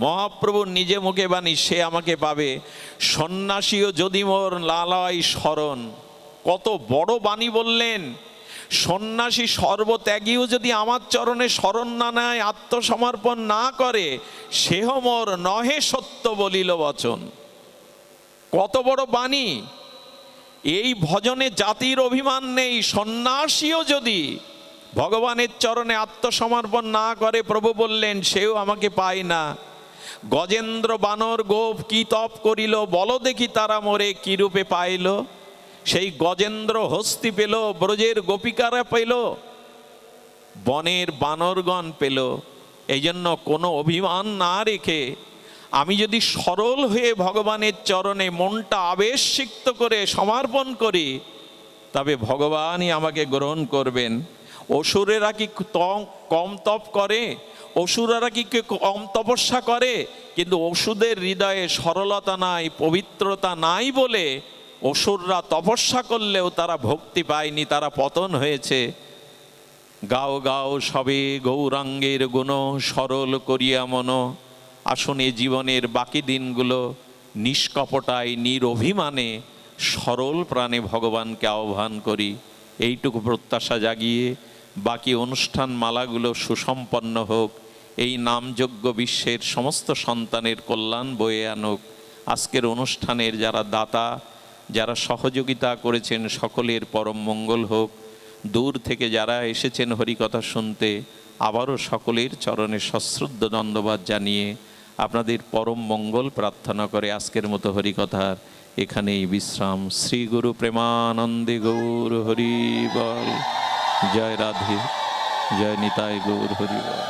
মহাপ্রভুর নিজে মুখে বাণী, সে আমাকে পাবে। সন্ন্যাসীও যদি মোর লালয় শরণ, কত বড় বাণী বললেন। সন্ন্যাসী সর্বত্যাগীও যদি আমার চরণে শরণ না নেয়, আত্মসমর্পণ না করে, সেহ মোর নহে সত্য বলিল বচন। কত বড় বাণী! এই ভজনে জাতির অভিমান নেই। সন্ন্যাসীও যদি ভগবানের চরণে আত্মসমর্পণ না করে, প্রভু বললেন সেও আমাকে পায় না। গজেন্দ্র বানর গোপ কি তপ করিল, বলো দেখি তারা মোরে কি রূপে পাইল। সেই গজেন্দ্র হস্তি পেল, ব্রজের গোপিকারা পেল, বনের বানরগণ পেল। এই জন্য কোনো অভিমান না রেখে আমি যদি সরল হয়ে ভগবানের চরণে মনটা আবেশিক্ত করে সমর্পণ করি, তবে ভগবানই আমাকে গ্রহণ করবেন। অসুরেরা কি কম তপ করে? অসুরেরা কি কম তপস্যা করে? কিন্তু অসুরদের হৃদয়ে সরলতা নাই, পবিত্রতা নাই বলে অসুররা তপস্যা করলেও তারা ভক্তি পায়নি, তারা পতন হয়েছে। গাও গাও সবে গৌরাঙ্গের গুণ, সরল করিয়া মন। আসুন এই জীবনের বাকি দিনগুলো নিষ্কপটায় নিরভিমানে সরল প্রাণে ভগবানকে আহ্বান করি। এইটুকু প্রত্যাশা জাগিয়ে বাকি অনুষ্ঠান মালাগুলো সুসম্পন্ন হোক। এই নামযজ্ঞ বিশ্বের সমস্ত সন্তানের কল্যাণ বয়ে আনুক। আজকের অনুষ্ঠানের যারা দাতা, যারা সহযোগিতা করেছেন, সকলের পরম মঙ্গল হোক। দূর থেকে যারা এসেছেন হরিকথা শুনতে, আবারও সকলের চরণে সশ্রদ্ধ দণ্ডবাদ জানিয়ে আপনাদের পরম মঙ্গল প্রার্থনা করে আজকের মতো হরিকথার এখানেই বিশ্রাম। শ্রী গুরু প্রেমানন্দে গৌর হরি বল। জয় রাধে, জয় নিতাই গৌর হরি বল।